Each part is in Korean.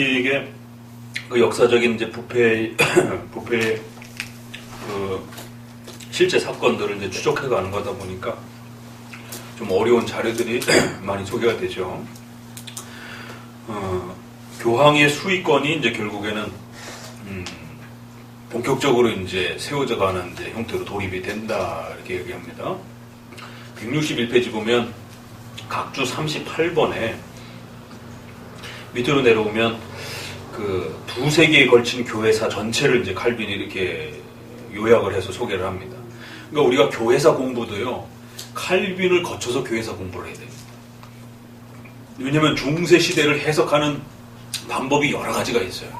이게 그 역사적인 이제 부패 그 실제 사건들을 이제 추적해가는 거다 보니까 좀 어려운 자료들이 많이 소개가 되죠. 교황의 수위권이 이제 결국에는 본격적으로 이제 세워져가는 이제 형태로 도입이 된다 이렇게 얘기합니다. 161페이지 보면 각주 38번에 밑으로 내려오면 그 두세 개에 걸친 교회사 전체를 이제 칼빈이 이렇게 요약을 해서 소개를 합니다. 그러니까 우리가 교회사 공부도요, 칼빈을 거쳐서 교회사 공부를 해야 됩니다. 왜냐하면 중세 시대를 해석하는 방법이 여러 가지가 있어요.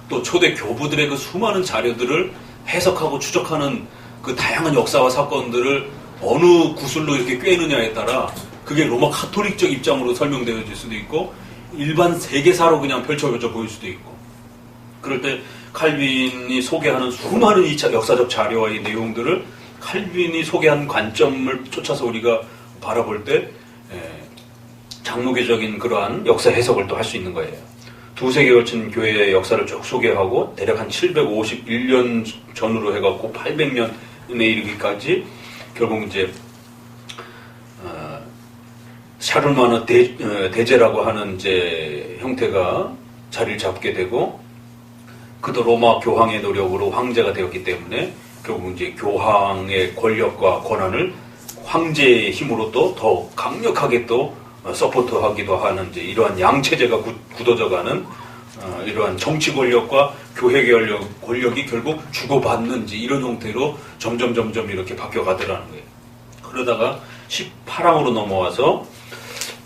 또 초대 교부들의 그 수많은 자료들을 해석하고 추적하는 그 다양한 역사와 사건들을 어느 구슬로 이렇게 꿰느냐에 따라 그게 로마 카톨릭적 입장으로 설명되어질 수도 있고 일반 세계사로 그냥 펼쳐져 보일 수도 있고, 그럴 때 칼빈이 소개하는 수많은 이 역사적 자료와 이 내용들을 칼빈이 소개한 관점을 쫓아서 우리가 바라볼 때 장로교적인 그러한 역사 해석을 또 할 수 있는 거예요. 두세 개 걸친 교회의 역사를 쭉 소개하고 대략 한 751년 전으로 해갖고 800년에 이르기까지 결국 이제 샤르마너 대제라고 하는 이제 형태가 자리를 잡게 되고, 그도 로마 교황의 노력으로 황제가 되었기 때문에 결국 이제 교황의 권력과 권한을 황제의 힘으로 또 더 강력하게 또 서포트하기도 하는 이제 이러한 양체제가 굳어져가는 이러한 정치 권력과 교회 권력이 결국 주고받는 이제 이런 형태로 점점 이렇게 바뀌어가더라는 거예요. 그러다가 18항으로 넘어와서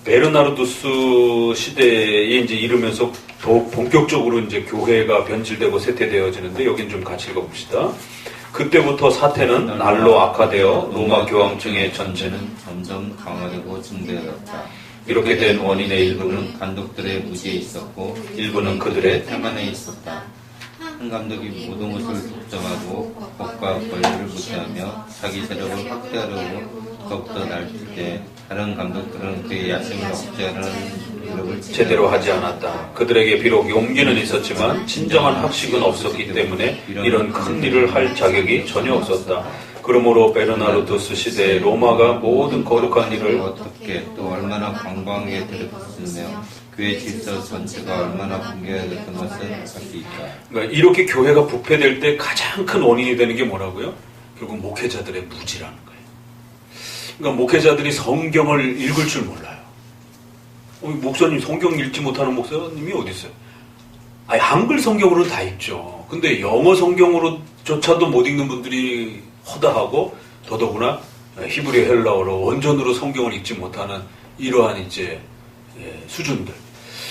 베르나르두스 시대에 이제 이르면서 더욱 본격적으로 이제 교회가 변질되고 쇠퇴되어지는데, 여긴 좀 같이 읽어봅시다. 그때부터 사태는 날로 악화되어 로마 교황청의 전체는 점점 강화되고 증대되었다. 이렇게 된 원인의 일부는 일부는 감독들의 무지에 있었고 일부는 그들의 태만에 있었다. 한 감독이 모든 것을 독점하고 법과 권리를 무시하며 자기 세력을 확대하려고 더욱더 날뛸 때 다른 감독들은 그의 야심을 억제하는 노력을 제대로 하지 않았다. 그들에게 비록 용기는 있었지만 진정한 학식은 없었기 때문에 이런 큰 일을 할 자격이 전혀 없었다. 그러므로 베르나르두스 시대에 로마가 모든 거룩한 일을 어떻게 또 얼마나 광범위하게 들여다보며 교회 질서 전체가 얼마나 붕괴됐던 것을 알 수 있다. 그러니까 이렇게 교회가 부패될 때 가장 큰 원인이 되는 게 뭐라고요? 결국 목회자들의 무지라는 거예요. 그러니까 목회자들이 성경을 읽을 줄 몰라요. 목사님 성경 읽지 못하는 목사님이 어디 있어요? 아니, 한글 성경으로는 다 읽죠. 근데 영어 성경으로조차도 못 읽는 분들이 허다하고, 더더구나 히브리 헬라어로 원전으로 성경을 읽지 못하는 이러한 이제 수준들.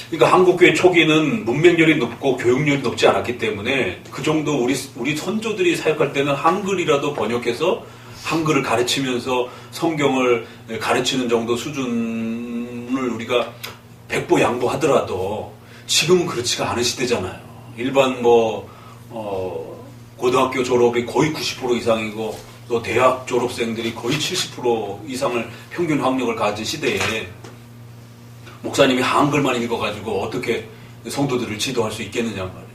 그러니까 한국교회 초기는 문맹률이 높고 교육률이 높지 않았기 때문에 그 정도 우리 선조들이 사역할 때는 한글이라도 번역해서 한글을 가르치면서 성경을 가르치는 정도 수준을 우리가 백보양보하더라도 지금은 그렇지가 않은 시대잖아요. 일반 고등학교 졸업이 거의 90% 이상이고 또 대학 졸업생들이 거의 70% 이상을 평균 학력을 가진 시대에 목사님이 한글만 읽어가지고 어떻게 성도들을 지도할 수 있겠느냐 말이에요.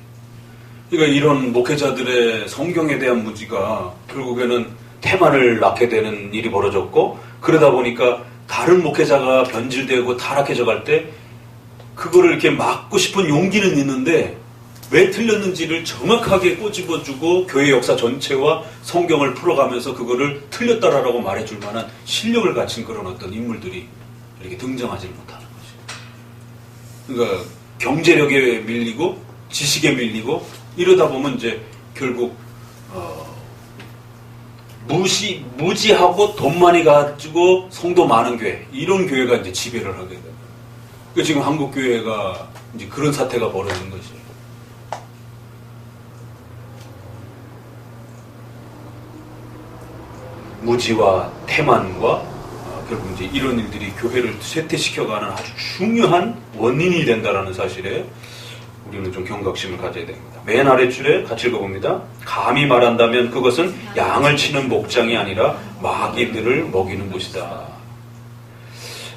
그러니까 이런 목회자들의 성경에 대한 무지가 결국에는 태만을 낳게 되는 일이 벌어졌고, 그러다 보니까 다른 목회자가 변질되고 타락해져 갈 때 그거를 이렇게 막고 싶은 용기는 있는데 왜 틀렸는지를 정확하게 꼬집어주고 교회 역사 전체와 성경을 풀어가면서 그거를 틀렸다라고 말해줄 만한 실력을 갖춘 그런 어떤 인물들이 이렇게 등장하지 못하는 거죠. 그러니까 경제력에 밀리고 지식에 밀리고 이러다 보면 이제 결국 무지하고 돈 많이 가지고 성도 많은 교회, 이런 교회가 이제 지배를 하게 돼요. 그러니까 지금 한국 교회가 이제 그런 사태가 벌어진 것이에요. 무지와 태만과 결국 이제 이런 일들이 교회를 쇠퇴시켜가는 아주 중요한 원인이 된다라는 사실에 우리는 좀 경각심을 가져야 됩니다. 맨 아래줄에 같이 읽어봅니다. 감히 말한다면 그것은 양을 치는 목장이 아니라 마귀들을 먹이는 곳이다.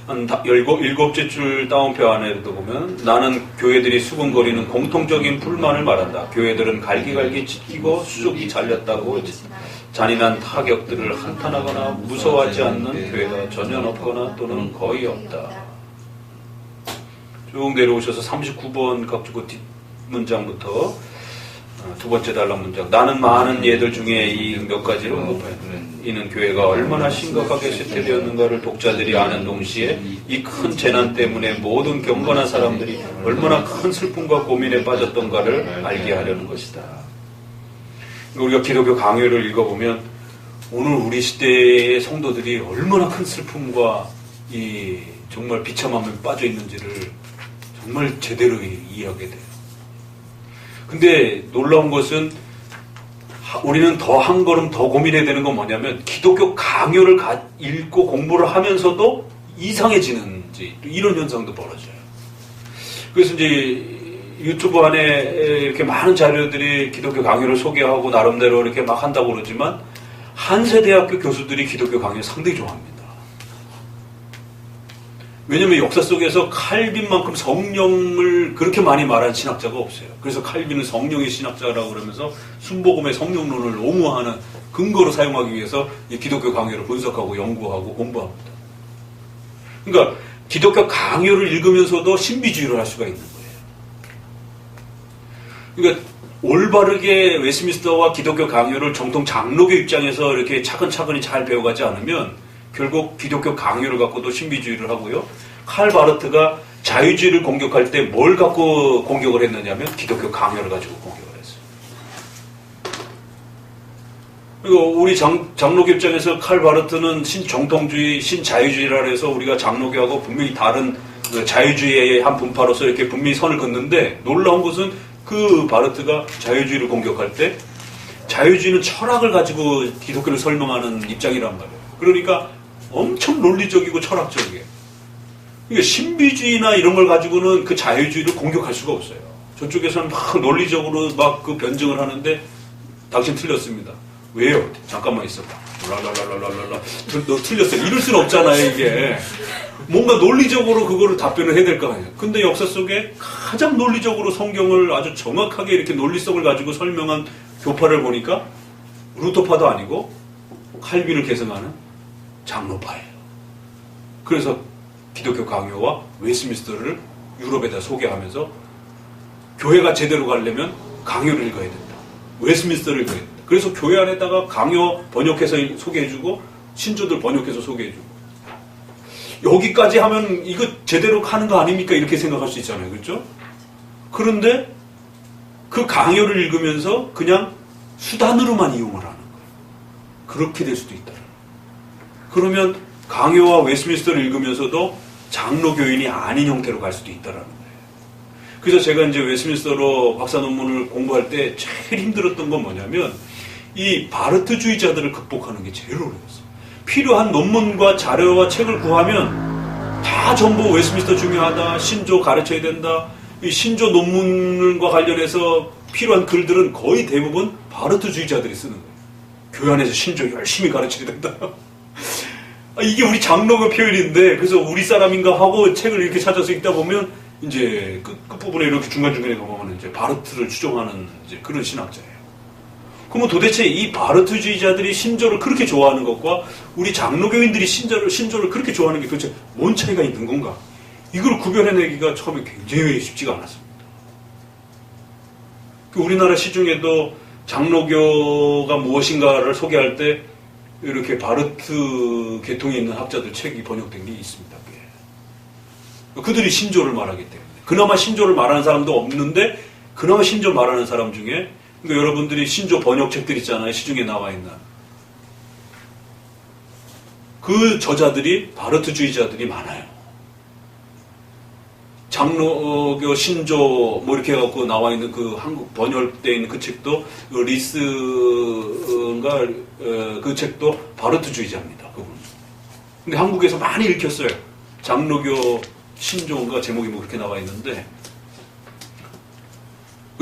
한 일곱째 줄 다운표 안에도 보면 나는 교회들이 수군거리는 공통적인 불만을 말한다. 교회들은 갈기갈기 찢기고 수족이 잘렸다고 잔인한 타격들을 한탄하거나 무서워하지 않는 교회가 전혀 없거나 또는 거의 없다. 쭉 내려오셔서 39번 각주고 뒷문장부터 두 번째 단락 문장. 나는 많은 예들 중에 이 몇 가지를 언급해. 이는 교회가 얼마나 심각하게 쇠퇴되었는가를 독자들이 아는 동시에 이 큰 재난 때문에 모든 경건한 사람들이 얼마나 큰 슬픔과 고민에 빠졌던가를 알게 하려는 것이다. 우리가 기독교 강요를 읽어보면 오늘 우리 시대의 성도들이 얼마나 큰 슬픔과 이 정말 비참함에 빠져 있는지를 정말 제대로 이해하게 돼요. 근데 놀라운 것은 우리는 더 한 걸음 더 고민해야 되는 건 뭐냐면 기독교 강요를 읽고 공부를 하면서도 이상해지는지 이런 현상도 벌어져요. 그래서 이제 유튜브 안에 이렇게 많은 자료들이 기독교 강요를 소개하고 나름대로 이렇게 막 한다고 그러지만 한세대학교 교수들이 기독교 강요를 상당히 좋아합니다. 왜냐면 역사 속에서 칼빈만큼 성령을 그렇게 많이 말한 신학자가 없어요. 그래서 칼빈은 성령의 신학자라고 그러면서 순복음의 성령론을 옹호하는 근거로 사용하기 위해서 이 기독교 강요를 분석하고 연구하고 공부합니다. 그러니까 기독교 강요를 읽으면서도 신비주의를 할 수가 있는 거예요. 그러니까 올바르게 웨스민스터와 기독교 강요를 정통 장로교 입장에서 이렇게 차근차근히 잘 배워가지 않으면 결국 기독교 강요를 갖고도 신비주의를 하고요. 칼 바르트가 자유주의를 공격할 때 뭘 갖고 공격을 했느냐면 기독교 강요를 가지고 공격을 했어요. 그리고 우리 장로교 입장에서 칼 바르트는 신정통주의, 신자유주의라 해서 우리가 장로교하고 분명히 다른 자유주의의 한 분파로서 이렇게 분명히 선을 긋는데 놀라운 것은 그 바르트가 자유주의를 공격할 때 자유주의는 철학을 가지고 기독교를 설명하는 입장이란 말이에요. 그러니까 엄청 논리적이고 철학적이에요. 그러니까 신비주의나 이런 걸 가지고는 그 자유주의를 공격할 수가 없어요. 저쪽에서는 막 논리적으로 막 그 변증을 하는데 당신 틀렸습니다. 왜요? 잠깐만 있어봐. 랄랄랄랄랄라. 너 틀렸어. 이럴 수는 없잖아요, 이게. 뭔가 논리적으로 그거를 답변을 해야 될 거 아니에요. 근데 역사 속에 가장 논리적으로 성경을 아주 정확하게 이렇게 논리성을 가지고 설명한 교파를 보니까 루터파도 아니고 칼빈을 계승하는 장로파예요. 그래서 기독교 강요와 웨스민스터를 유럽에다 소개하면서 교회가 제대로 가려면 강요를 읽어야 된다. 웨스민스터를 읽어야 된다. 그래서 교회 안에다가 강요 번역해서 소개해주고 신조들 번역해서 소개해주고 여기까지 하면 이거 제대로 하는 거 아닙니까? 이렇게 생각할 수 있잖아요. 그렇죠? 그런데 그 강요를 읽으면서 그냥 수단으로만 이용을 하는 거예요. 그렇게 될 수도 있다. 그러면 강요와 웨스민스터를 읽으면서도 장로교인이 아닌 형태로 갈 수도 있다는 거예요. 그래서 제가 이제 웨스민스터로 박사 논문을 공부할 때 제일 힘들었던 건 뭐냐면 이 바르트주의자들을 극복하는 게 제일 어려웠어요. 필요한 논문과 자료와 책을 구하면 다 전부 웨스민스터 중요하다, 신조 가르쳐야 된다, 이 신조 논문과 관련해서 필요한 글들은 거의 대부분 바르트주의자들이 쓰는 거예요. 교회 안에서 신조 열심히 가르쳐야 된다. 이게 우리 장로교 표현인데, 그래서 우리 사람인가 하고 책을 이렇게 찾아서 읽다 보면, 이제 끝부분에 이렇게 중간중간에 가보면 이제 바르트를 추종하는 이제 그런 신학자예요. 그러면 도대체 이 바르트주의자들이 신조를 그렇게 좋아하는 것과 우리 장로교인들이 신조를 그렇게 좋아하는 게 도대체 뭔 차이가 있는 건가? 이걸 구별해내기가 처음에 굉장히 쉽지가 않았습니다. 우리나라 시중에도 장로교가 무엇인가를 소개할 때 이렇게 바르트 계통에 있는 학자들 책이 번역된 게 있습니다. 그들이 신조를 말하기 때문에. 그나마 신조를 말하는 사람도 없는데 그나마 신조 말하는 사람 중에 그러니까 여러분들이 신조 번역책들 있잖아요. 시중에 나와 있는. 그 저자들이 바르트주의자들이 많아요. 장로교 신조 뭐 이렇게 해갖고 나와 있는 그 한국 번역되어 있는 그 책도 리스인가 그 책도 바르트주의자입니다. 그분. 근데 한국에서 많이 읽혔어요. 장로교 신조인가 제목이 뭐 그렇게 나와 있는데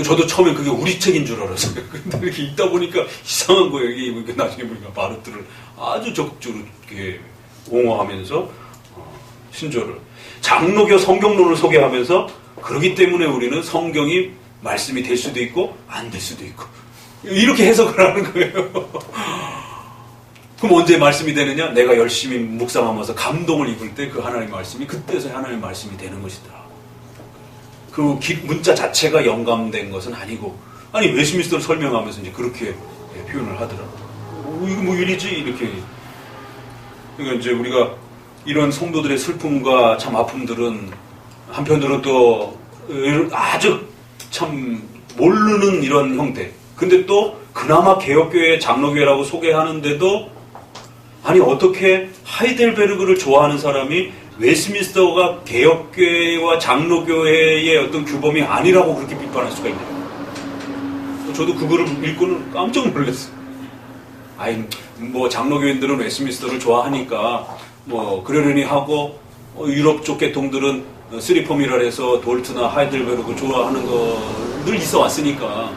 저도 처음에 그게 우리 책인 줄 알았어요. 근데 이렇게 읽다 보니까 이상한 거예요. 이게 나중에 보니까 바르트를 아주 적극적으로 이렇게 옹호하면서 신조를. 장로교 성경론을 소개하면서 그렇기 때문에 우리는 성경이 말씀이 될 수도 있고 안 될 수도 있고 이렇게 해석을 하는 거예요. 그럼 언제 말씀이 되느냐? 내가 열심히 묵상하면서 감동을 입을 때 그 하나님의 말씀이 그때서 하나님의 말씀이 되는 것이다. 그 문자 자체가 영감된 것은 아니고, 아니 웨스민스터를 설명하면서 이제 그렇게 표현을 하더라고. 이거 뭐 일이지 이렇게. 그러니까 이제 우리가 이런 성도들의 슬픔과 참 아픔들은 한편으로 또 아주 참 모르는 이런 형태. 근데 또 그나마 개혁교회 장로교회라고 소개하는데도 아니 어떻게 하이델베르그를 좋아하는 사람이 웨스민스터가 개혁교회와 장로교회의 어떤 규범이 아니라고 그렇게 비판할 수가 있나요? 저도 그거를 읽고는 깜짝 놀랐어요. 아니 뭐 장로교인들은 웨스민스터를 좋아하니까 뭐 그러려니 하고 유럽 쪽 계통들은 쓰리포미랄에서 돌트나 하이델베르그 좋아하는 거 늘 있어 왔으니까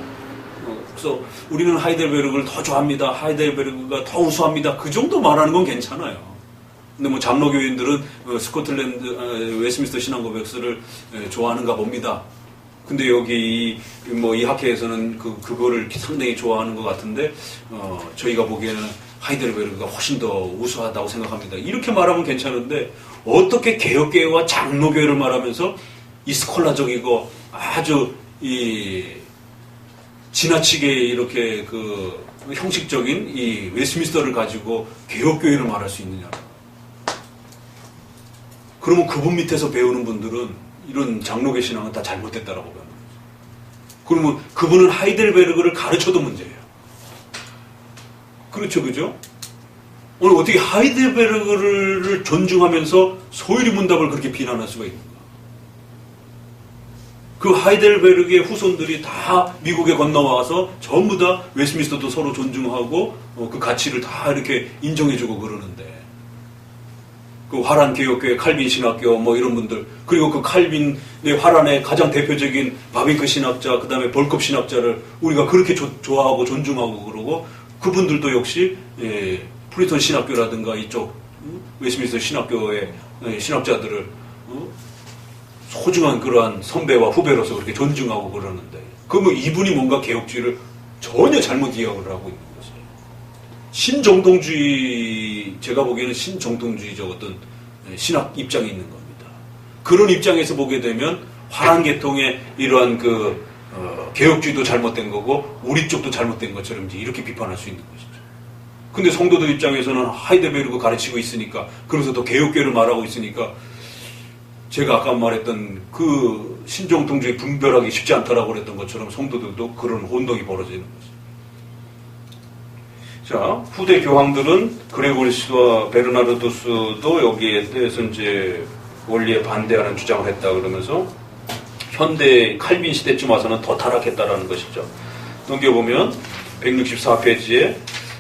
그래서 우리는 하이델베르그를 더 좋아합니다. 하이델베르그가 더 우수합니다. 그 정도 말하는 건 괜찮아요. 근데 뭐 장로교인들은 스코틀랜드 웨스민스터 신앙고백서를 좋아하는가 봅니다. 근데 여기 이 학회에서는 그거를 상당히 좋아하는 것 같은데 저희가 보기에는 하이델베르그가 훨씬 더 우수하다고 생각합니다. 이렇게 말하면 괜찮은데 어떻게 개혁교회와 장로교회를 말하면서 이 스콜라적이고 아주 이 지나치게 이렇게 그 형식적인 이 웨스민스터를 가지고 개혁교회를 말할 수 있느냐? 그러면 그분 밑에서 배우는 분들은 이런 장로교 신앙은 다 잘못됐다라고 배우는 거죠. 그러면 그분은 하이델베르그를 가르쳐도 문제예요. 그렇죠, 그죠? 오늘 어떻게 하이델베르그를 존중하면서 소유리문답을 그렇게 비난할 수가 있는가? 그 하이델베르그의 후손들이 다 미국에 건너와서 전부 다 웨스민스터도 서로 존중하고 그 가치를 다 이렇게 인정해주고 그러는데 그 화란 개혁교회 칼빈 신학교 뭐 이런 분들 그리고 그 칼빈의 화란의 가장 대표적인 바빙크 신학자 그 다음에 벌컵 신학자를 우리가 그렇게 좋아하고 존중하고 그러고 그분들도 역시 프리턴 신학교라든가 이쪽 웨스민스터 신학교의 신학자들을 소중한 그러한 선배와 후배로서 그렇게 존중하고 그러는데 그러면 이분이 뭔가 개혁주의를 전혀 잘못 이해를 하고 있는 거죠. 신정통주의 제가 보기에는 신정통주의적 어떤 신학 입장이 있는 겁니다. 그런 입장에서 보게 되면 화란 계통의 이러한 개혁주의도 잘못된 거고 우리 쪽도 잘못된 것처럼 이제 이렇게 비판할 수 있는 것이죠. 근데 성도들 입장에서는 하이델베르그 가르치고 있으니까 그러면서 또 개혁교회를 말하고 있으니까 제가 아까 말했던 그 신정통주의 분별하기 쉽지 않다라고 그랬던 것처럼 성도들도 그런 혼동이 벌어지는 거죠. 자, 후대 교황들은 그레고리스와 베르나르도스도 여기에 대해서 이제 원리에 반대하는 주장을 했다 그러면서 현대 칼빈 시대쯤 와서는 더 타락했다라는 것이죠. 넘겨보면 164페이지에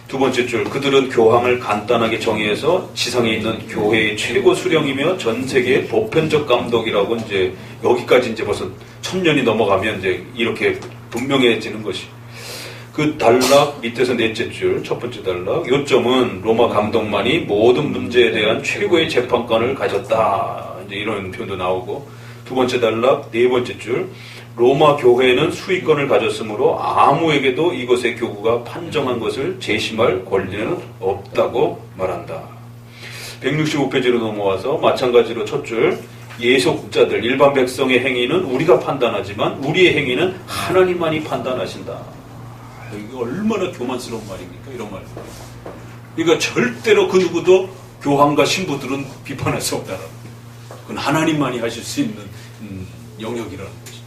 두 번째 줄, 그들은 교황을 간단하게 정의해서 지상에 있는 교회의 최고 수령이며 전 세계의 보편적 감독이라고 이제 여기까지 이제 벌써 1000년이 넘어가면 이제 이렇게 분명해지는 것이. 그 단락 밑에서 넷째 줄, 첫 번째 단락, 요점은 로마 감독만이 모든 문제에 대한 최고의 재판권을 가졌다. 이제 이런 표현도 나오고, 두 번째 단락, 네 번째 줄, 로마 교회는 수의권을 가졌으므로 아무에게도 이것의 교구가 판정한 것을 재심할 권리는 없다고 말한다. 165페이지로 넘어와서 마찬가지로 첫 줄, 예속자들, 일반 백성의 행위는 우리가 판단하지만 우리의 행위는 하나님만이 판단하신다. 이게 얼마나 교만스러운 말입니까? 이런 말. 그러니까 절대로 그 누구도 교황과 신부들은 비판할 수 없다라는 거예요. 그건 하나님만이 하실 수 있는 영역이라는 거죠.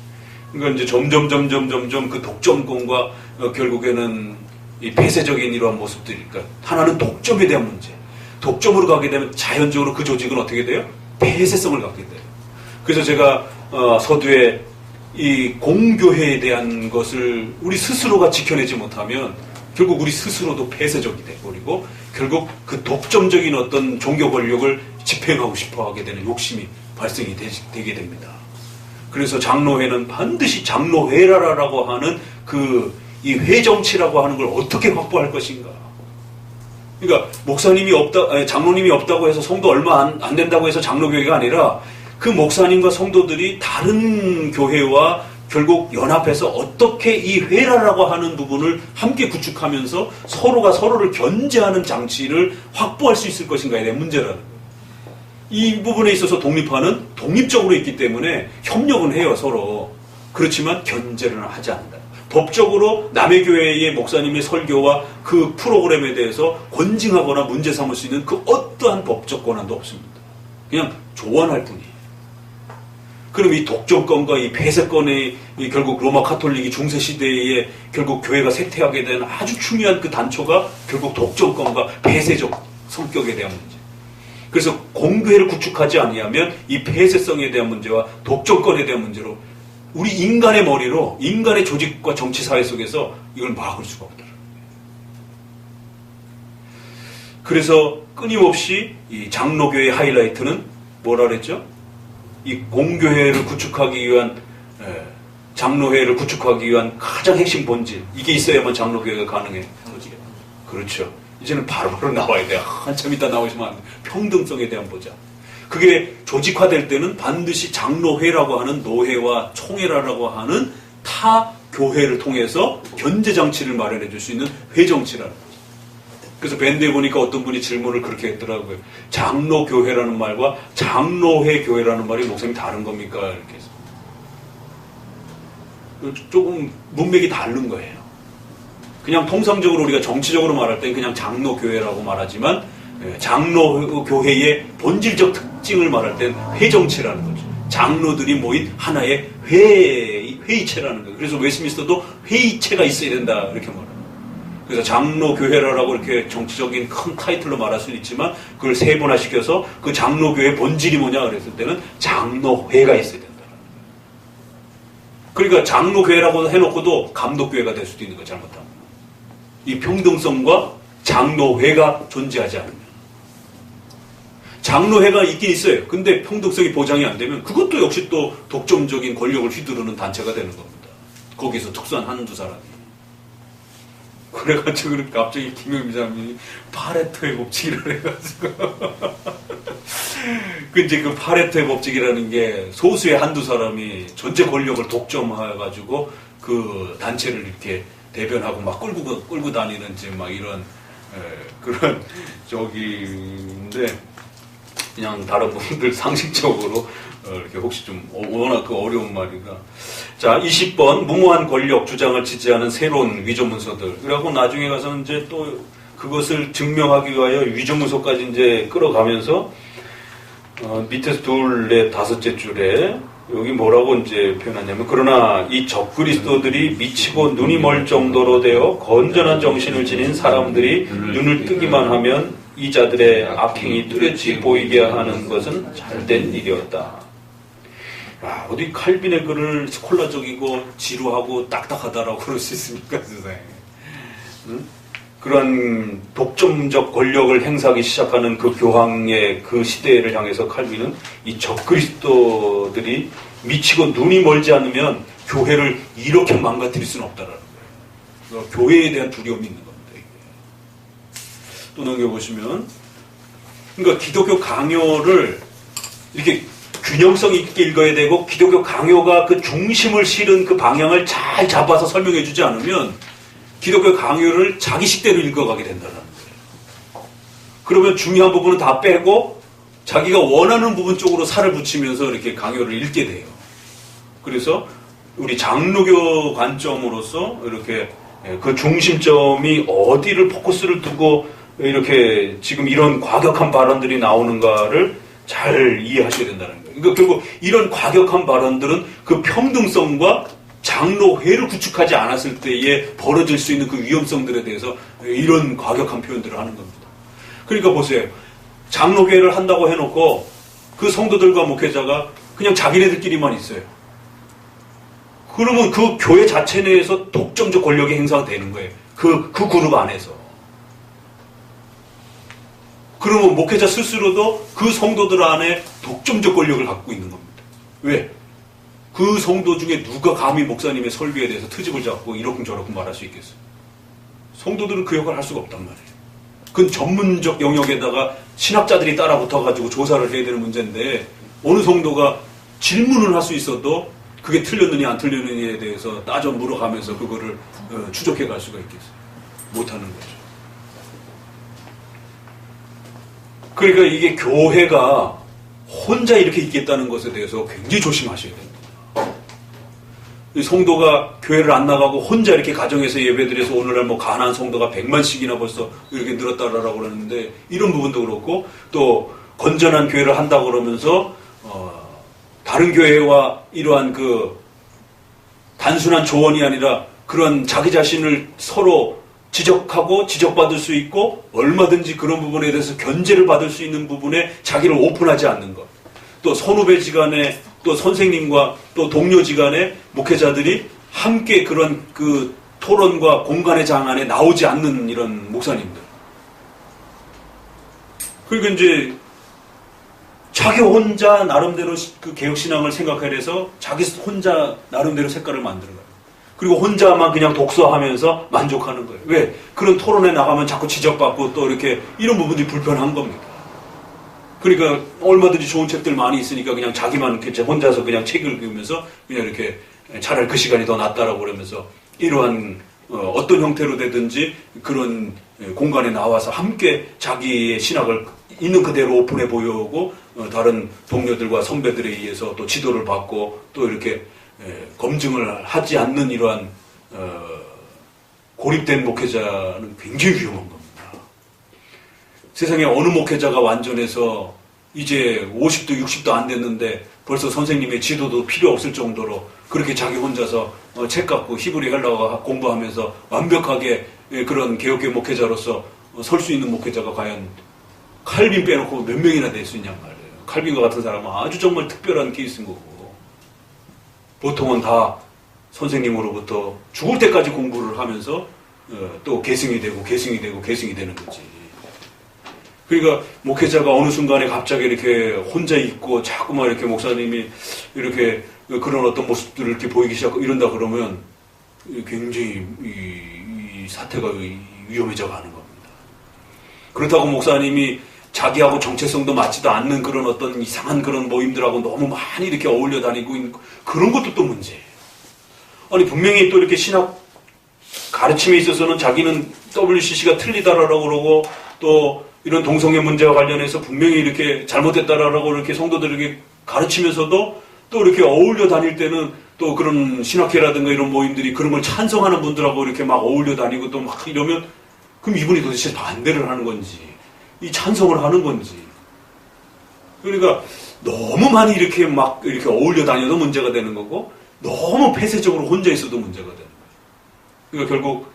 그러니까 이제 점점 그 독점권과 결국에는 이 폐쇄적인 이러한 모습들이니까 하나는 독점에 대한 문제. 독점으로 가게 되면 자연적으로 그 조직은 어떻게 돼요? 폐쇄성을 갖게 돼요. 그래서 제가 서두에 이 공교회에 대한 것을 우리 스스로가 지켜내지 못하면 결국 우리 스스로도 폐쇄적이 돼버리고 결국 그 독점적인 어떤 종교 권력을 집행하고 싶어하게 되는 욕심이 발생이 되게 됩니다. 그래서 장로회는 반드시 장로회라라고 하는 이 회정치라고 하는 걸 어떻게 확보할 것인가. 그러니까 목사님이 없다, 장로님이 없다고 해서 성도 얼마 안 된다고 해서 장로교회가 아니라 그 목사님과 성도들이 다른 교회와 결국 연합해서 어떻게 이 회라라고 하는 부분을 함께 구축하면서 서로가 서로를 견제하는 장치를 확보할 수 있을 것인가에 대한 문제라는 거예요. 이 부분에 있어서 독립파는 독립적으로 있기 때문에 협력은 해요, 서로. 그렇지만 견제는 하지 않는다. 법적으로 남의 교회의 목사님의 설교와 그 프로그램에 대해서 권징하거나 문제 삼을 수 있는 그 어떠한 법적 권한도 없습니다. 그냥 조언할 뿐이에요. 그럼 이 독점권과 이 폐쇄권의 결국 로마 카톨릭이 중세 시대에 결국 교회가 쇠퇴하게 된 아주 중요한 그 단초가 결국 독점권과 폐쇄적 성격에 대한 문제. 그래서 공교회를 구축하지 아니하면 이 폐쇄성에 대한 문제와 독점권에 대한 문제로 우리 인간의 머리로 인간의 조직과 정치 사회 속에서 이걸 막을 수가 없더라고요. 그래서 끊임없이 이 장로교의 하이라이트는 뭐라 그랬죠? 이 공교회를 구축하기 위한 장로회를 구축하기 위한 가장 핵심 본질, 이게 있어야만 장로교회가 가능해요. 그렇죠. 이제는 바로바로 나와야 돼요. 한참 이따 나오시면 안 돼요. 평등성에 대한 보장. 그게 조직화될 때는 반드시 장로회라고 하는 노회와 총회라고 하는 타 교회를 통해서 견제 장치를 마련해 줄 수 있는 회정치라는 거죠. 그래서 밴드에 보니까 어떤 분이 질문을 그렇게 했더라고요. 장로교회라는 말과 장로회 교회라는 말이 목사님 다른 겁니까? 이렇게 해서. 조금 문맥이 다른 거예요. 그냥 통상적으로 우리가 정치적으로 말할 땐 그냥 장로교회라고 말하지만 장로교회의 본질적 특징을 말할 땐 회정체라는 거죠. 장로들이 모인 하나의 회의체라는 거예요. 그래서 웨스트민스터도 회의체가 있어야 된다 이렇게 말합니다. 그래서 장로교회라고 이렇게 정치적인 큰 타이틀로 말할 수는 있지만 그걸 세분화시켜서 그 장로교회의 본질이 뭐냐 그랬을 때는 장로회가 있어야 된다. 그러니까 장로교회라고 해놓고도 감독교회가 될 수도 있는 거 잘못하면. 이 평등성과 장로회가 존재하지 않으면. 장로회가 있긴 있어요. 근데 평등성이 보장이 안 되면 그것도 역시 또 독점적인 권력을 휘두르는 단체가 되는 겁니다. 거기서 특수한 한두 사람이. 그래가지고 갑자기 김영미 장님이 파레토의 법칙이라고 해가지고 근데 그 파레토의 법칙이라는 게 소수의 한두 사람이 전체 권력을 독점해가지고 그 단체를 이렇게 대변하고 막 끌고 다니는지 막 이런 그런 저기인데 그냥 다른 분들 상식적으로 이렇게 혹시 좀 워낙 그 어려운 말이라. 자, 20번 무모한 권력 주장을 지지하는 새로운 위조문서들. 그리고 나중에 가서는 이제 또 그것을 증명하기 위하여 위조문서까지 이제 끌어가면서 밑에서 둘, 다섯째 줄에 여기 뭐라고 이제 표현하냐면 그러나 이 적그리스도들이 미치고 눈이 멀 정도로 되어 건전한 정신을 지닌 사람들이 눈을 뜨기만 하면 이 자들의 악행이 뚜렷이 보이게 하는 것은 잘된 일이었다. 야, 어디 칼빈의 글을 스콜라적이고 지루하고 딱딱하다라고 그럴 수 있습니까, 세상에. 응? 그런 독점적 권력을 행사하기 시작하는 그 교황의 그 시대를 향해서 칼빈은 이 적그리스도들이 미치고 눈이 멀지 않으면 교회를 이렇게 망가뜨릴 수는 없다라는 거예요. 교회에 대한 두려움이 있는 겁니다. 이게. 또 넘겨보시면, 그러니까 기독교 강요를 이렇게 균형성 있게 읽어야 되고 기독교 강요가 그 중심을 실은 그 방향을 잘 잡아서 설명해 주지 않으면 기독교 강요를 자기 식대로 읽어가게 된다는 거예요. 그러면 중요한 부분은 다 빼고 자기가 원하는 부분 쪽으로 살을 붙이면서 이렇게 강요를 읽게 돼요. 그래서 우리 장로교 관점으로서 이렇게 그 중심점이 어디를 포커스를 두고 이렇게 지금 이런 과격한 발언들이 나오는가를 잘 이해하셔야 된다는 거예요. 그러니까 결국 이런 과격한 발언들은 그 평등성과 장로회를 구축하지 않았을 때에 벌어질 수 있는 그 위험성들에 대해서 이런 과격한 표현들을 하는 겁니다. 그러니까 보세요. 장로회를 한다고 해놓고 그 성도들과 목회자가 그냥 자기네들끼리만 있어요. 그러면 그 교회 자체 내에서 독점적 권력의 행사가 되는 거예요. 그 그룹 안에서. 그러면 목회자 스스로도 그 성도들 안에 독점적 권력을 갖고 있는 겁니다. 왜? 그 성도 중에 누가 감히 목사님의 설교에 대해서 트집을 잡고 이러쿵저러쿵 말할 수 있겠어요? 성도들은 그 역할을 할 수가 없단 말이에요. 그건 전문적 영역에다가 신학자들이 따라 붙어가지고 조사를 해야 되는 문제인데 어느 성도가 질문을 할 수 있어도 그게 틀렸느냐 안 틀렸느냐에 대해서 따져 물어가면서 그거를 추적해 갈 수가 있겠어요. 못하는 거죠. 그러니까 이게 교회가 혼자 이렇게 있겠다는 것에 대해서 굉장히 조심하셔야 됩니다. 이 성도가 교회를 안 나가고 혼자 이렇게 가정에서 예배드려서 오늘날 뭐 가난한 성도가 100만씩이나 벌써 이렇게 늘었다라고 그러는데 이런 부분도 그렇고 또 건전한 교회를 한다고 그러면서 다른 교회와 이러한 그 단순한 조언이 아니라 그런 자기 자신을 서로 지적하고 지적받을 수 있고 얼마든지 그런 부분에 대해서 견제를 받을 수 있는 부분에 자기를 오픈하지 않는 것. 또 선후배지간에 또 선생님과 또 동료지간에 목회자들이 함께 그런 그 토론과 공간의 장 안에 나오지 않는 이런 목사님들. 그러니까 이제 자기 혼자 나름대로 그 개혁신앙을 생각해서 자기 혼자 나름대로 색깔을 만드는 거예요. 그리고 혼자만 그냥 독서하면서 만족하는 거예요. 왜? 그런 토론에 나가면 자꾸 지적받고 또 이렇게 이런 부분들이 불편한 겁니다. 그러니까 얼마든지 좋은 책들 많이 있으니까 그냥 자기만 이렇게 혼자서 그냥 책을 읽으면서 그냥 이렇게 차라리 그 시간이 더 낫다라고 그러면서 이러한 어떤 형태로 되든지 그런 공간에 나와서 함께 자기의 신학을 있는 그대로 오픈해 보여오고 다른 동료들과 선배들에 의해서 또 지도를 받고 또 이렇게 검증을 하지 않는 이러한 고립된 목회자는 굉장히 위험한 겁니다. 세상에 어느 목회자가 완전해서 이제 50도 60도 안 됐는데 벌써 선생님의 지도도 필요 없을 정도로 그렇게 자기 혼자서 책 갖고 히브리 헬라어 공부하면서 완벽하게 그런 개혁계 목회자로서 설 수 있는 목회자가 과연 칼빈 빼놓고 몇 명이나 될 수 있냔 말이에요. 칼빈과 같은 사람은 아주 정말 특별한 케이스인 거고 보통은 다 선생님으로부터 죽을 때까지 공부를 하면서 또 계승이 되고 계승이 되고 계승이 되는 거지. 그러니까 목회자가 어느 순간에 갑자기 이렇게 혼자 있고 자꾸만 이렇게 목사님이 이렇게 그런 어떤 모습들을 이렇게 보이기 시작하고 이런다 그러면 굉장히 이 사태가 위험해져 가는 겁니다. 그렇다고 목사님이 자기하고 정체성도 맞지도 않는 그런 어떤 이상한 그런 모임들하고 너무 많이 이렇게 어울려 다니고 있는 그런 것도 또 문제예요. 아니 분명히 또 이렇게 신학 가르침에 있어서는 자기는 WCC가 틀리다라고 그러고 또 이런 동성애 문제와 관련해서 분명히 이렇게 잘못됐다라고 이렇게 성도들에게 가르치면서도 또 이렇게 어울려 다닐 때는 또 그런 신학회라든가 이런 모임들이 그런 걸 찬성하는 분들하고 이렇게 막 어울려 다니고 또 막 이러면 그럼 이분이 도대체 반대를 하는 건지 이 찬성을 하는 건지 그러니까 너무 많이 이렇게 막 이렇게 어울려 다녀도 문제가 되는 거고 너무 폐쇄적으로 혼자 있어도 문제가 되는 거예요. 그러니까 결국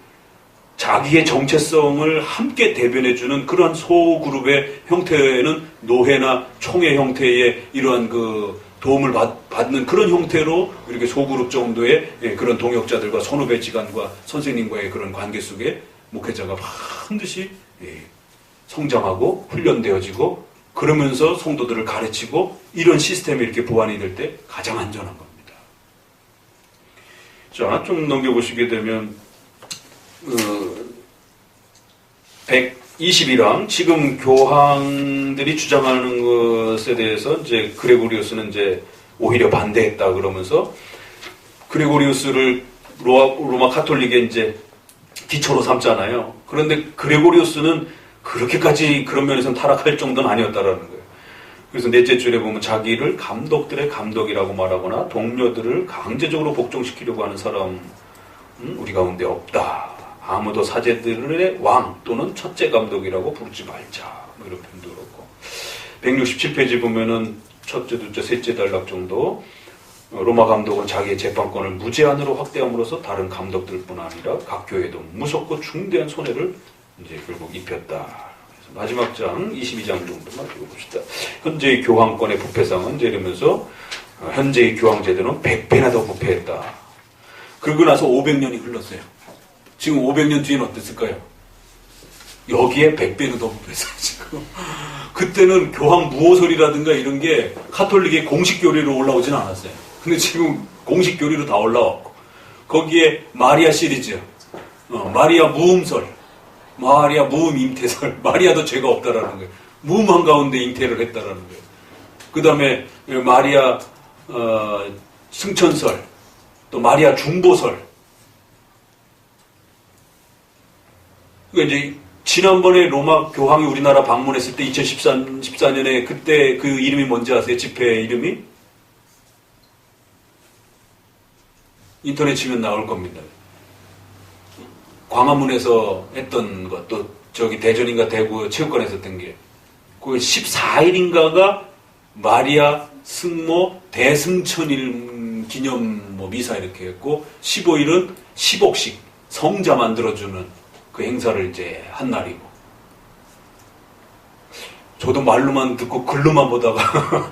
자기의 정체성을 함께 대변해주는 그러한 소그룹의 형태는 노회나 총회 형태의 이러한 그 도움을 받는 그런 형태로 이렇게 소그룹 정도의 그런 동역자들과 선후배지간과 선생님과의 그런 관계 속에 목회자가 반드시 성장하고 훈련되어지고 그러면서 성도들을 가르치고 이런 시스템이 이렇게 보완이 될 때 가장 안전한 겁니다. 자, 좀 넘겨보시게 되면 121항 지금 교황들이 주장하는 것에 대해서 이제 그레고리우스는 이제 오히려 반대했다 그러면서 그레고리우스를 로마 카톨릭의 이제 기초로 삼잖아요. 그런데 그레고리우스는 그렇게까지 그런 면에서는 타락할 정도는 아니었다라는 거예요. 그래서 넷째 줄에 보면 자기를 감독들의 감독이라고 말하거나 동료들을 강제적으로 복종시키려고 하는 사람은 우리 가운데 없다. 아무도 사제들의 왕 또는 첫째 감독이라고 부르지 말자. 뭐 이런 표현도 그렇고 167페이지 보면은 첫째, 둘째, 셋째 단락 정도 로마 감독은 자기의 재판권을 무제한으로 확대함으로써 다른 감독들뿐 아니라 각 교회도 무섭고 중대한 손해를 이제 결국 입혔다. 그래서 마지막 장 22장 정도만 읽어봅시다. 현재의 교황권의 부패상은 이러면서 현재의 교황 제도는 100배나 더 부패했다. 그러고 나서 500년이 흘렀어요. 지금 500년 뒤에는 어땠을까요? 여기에 100배는 더 부패했어요. 지금 그때는 교황 무호설이라든가 이런 게 카톨릭의 공식 교리로 올라오진 않았어요. 근데 지금 공식 교리로 다 올라왔고 거기에 마리아 시리즈, 마리아 무음설 마리아 무음 잉태설. 마리아도 죄가 없다라는 거예요. 무음한 가운데 잉태를 했다라는 거예요. 그 다음에 마리아 승천설, 또 마리아 중보설. 그러니까 이제 지난번에 로마 교황이 우리나라 방문했을 때 2014년에 그때 그 이름이 뭔지 아세요? 집회 이름이? 인터넷 치면 나올 겁니다. 광화문에서 했던 것, 또 저기 대전인가 대구 체육관에서 했던 게, 그 14일인가가 마리아 승모 대승천일 기념 미사 이렇게 했고, 15일은 10억씩 성자 만들어주는 그 행사를 이제 한 날이고, 저도 말로만 듣고 글로만 보다가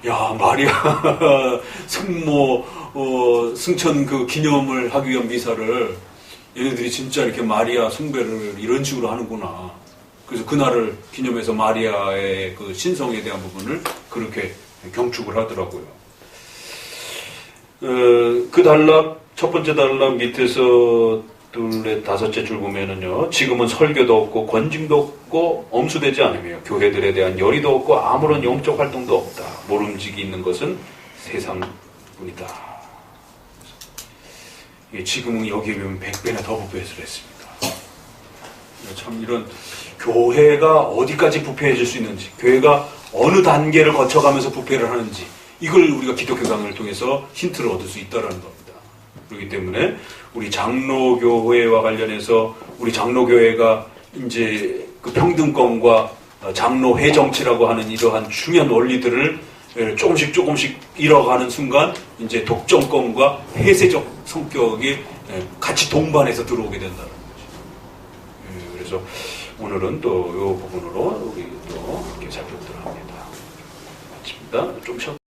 야, 마리아 승모 승천 그 기념을 하기 위한 미사를 얘네들이 진짜 이렇게 마리아 숭배를 이런 식으로 하는구나. 그래서 그날을 기념해서 마리아의 그 신성에 대한 부분을 그렇게 경축을 하더라고요. 그 단락, 첫 번째 단락 밑에서 둘, 다섯째 줄 보면은요, 지금은 설교도 없고 권징도 없고 엄수되지 않으며 교회들에 대한 열의도 없고 아무런 영적 활동도 없다. 모름지기 있는 것은 세상뿐이다. 지금은 여기에 보면 100배나 더 부패해서 했습니다. 참 이런 교회가 어디까지 부패해질 수 있는지, 교회가 어느 단계를 거쳐가면서 부패를 하는지, 이걸 우리가 기독교 강의를 통해서 힌트를 얻을 수 있다는 겁니다. 그렇기 때문에 우리 장로교회와 관련해서 우리 장로교회가 이제 그 평등권과 장로회 정치라고 하는 이러한 중요한 원리들을 조금씩 잃어가는 순간 이제 독점권과 폐쇄적 성격이 같이 동반해서 들어오게 된다는 거죠. 그래서 오늘은 또 이 부분으로 우리 또 이렇게 살펴보도록 합니다. 마칩니다. 좀 쉬었